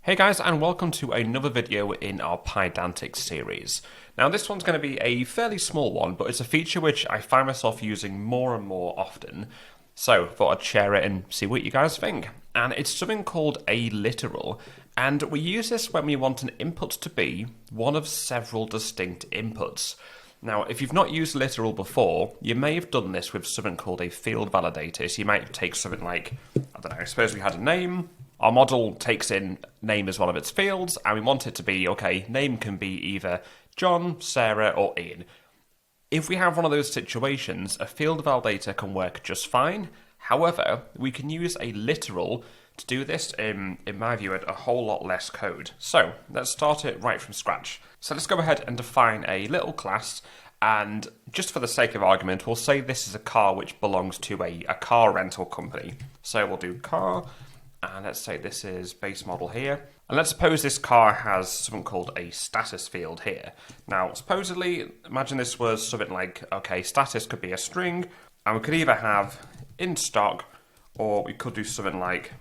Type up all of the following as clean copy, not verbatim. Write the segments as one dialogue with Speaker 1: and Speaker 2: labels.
Speaker 1: Hey guys, and welcome to another video in our Pydantic series. Now this one's going to be a fairly small one, but it's a feature which I find myself using more and more often. So I thought I'd share it and see what you guys think. And it's something called a literal, and we use this when we want an input to be one of several distinct inputs. Now, if you've not used literal before, you may have done this with something called a field validator. So you might take something like, I don't know, suppose we had a name. Our model takes in name as one of its fields, and we want it to be, okay, name can be either John, Sarah, or Ian. If we have one of those situations, a field validator can work just fine. However, we can use a literal to do this, in my view, at a whole lot less code. So, let's start it right from scratch. So let's go ahead and define a little class, and just for the sake of argument, we'll say this is a car which belongs to a car rental company. So we'll do car, and let's say this is base model here. And let's suppose this car has something called a status field here. Now, supposedly, imagine this was something like, okay, status could be a string, and we could either have in stock, or we could do something like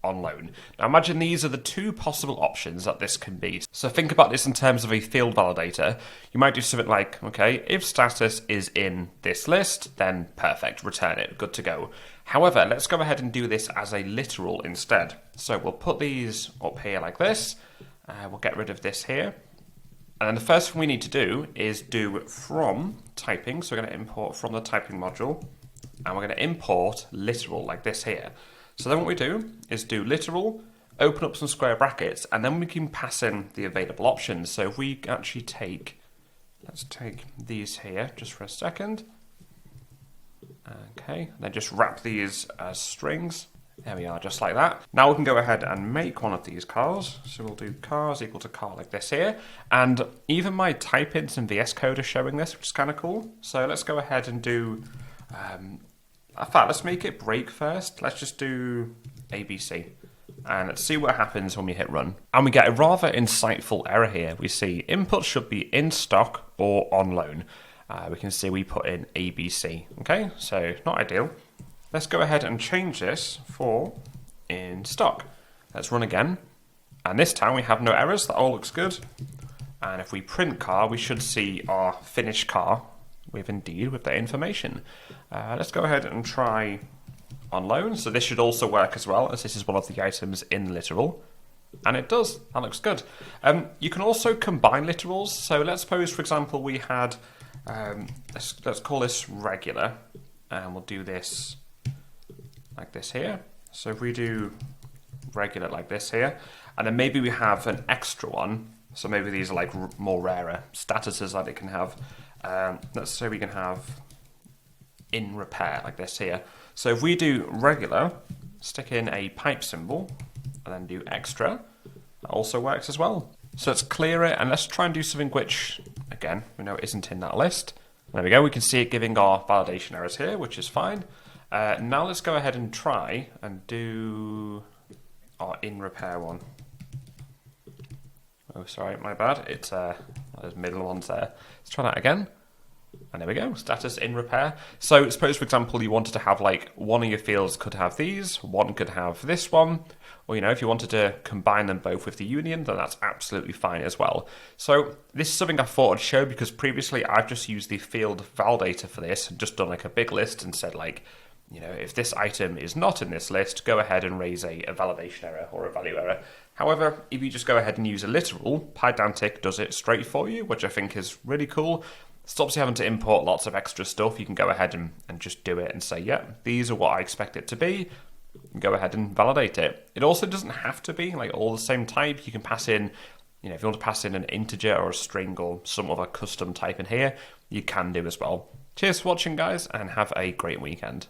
Speaker 1: on loan. Now imagine these are the two possible options that this can be. So think about this in terms of a field validator. You might do something like, okay, if status is in this list, then perfect, return it, good to go. However, let's go ahead and do this as a literal instead. So we'll put these up here like this. We'll get rid of this here. And then the first thing we need to do is do from typing. So we're going to import from the typing module, and we're going to import literal like this here. So then what we do is do literal, open up some square brackets, and then we can pass in the available options. So if we actually take, let's take these here just for a second. Okay, and then just wrap these as strings. There we are, just like that. Now we can go ahead and make one of these cars. So we'll do cars equal to car like this here. And even my type-ins in VS Code are showing this, which is kind of cool. So let's go ahead and do, in fact, let's make it break first. Let's just do ABC. And let's see what happens when we hit run. And we get a rather insightful error here. We see input should be in stock or on loan. We can see we put in ABC. Okay, so not ideal. Let's go ahead and change this for in stock. Let's run again. And this time we have no errors. That all looks good. And if we print car, we should see our finished car with that information. Let's go ahead and try on loan. So this should also work as well, as this is one of the items in literal. And it does. That looks good. You can also combine literals. So let's suppose, for example, we had, let's call this regular, and we'll do this like this here. So if we do regular like this here, and then maybe we have an extra one. So maybe these are like more rarer statuses that it can have. Let's say we can have in repair like this here. So if we do regular, stick in a pipe symbol, and then do extra, that also works as well. So let's clear it, and let's try and do something which, again, we know isn't in that list. There we go, we can see it giving our validation errors here, which is fine. Now let's go ahead and try and do our in repair one. Oh, sorry, my bad. It's those middle ones there. Let's try that again. And there we go, status in repair. So suppose, for example, you wanted to have like one of your fields could have these, one could have this one, or if you wanted to combine them both with the union, then that's absolutely fine as well. So this is something I thought I'd show because previously I've just used the field validator for this and just done like a big list and said like, if this item is not in this list, go ahead and raise a validation error or a value error. However, if you just go ahead and use a literal, Pydantic does it straight for you, which I think is really cool. Stops you having to import lots of extra stuff. You can go ahead and just do it and say, yeah, these are what I expect it to be. And go ahead and validate it. It also doesn't have to be like all the same type. You can pass in, if you want to pass in an integer or a string or some other custom type in here, you can do as well. Cheers for watching, guys, and have a great weekend.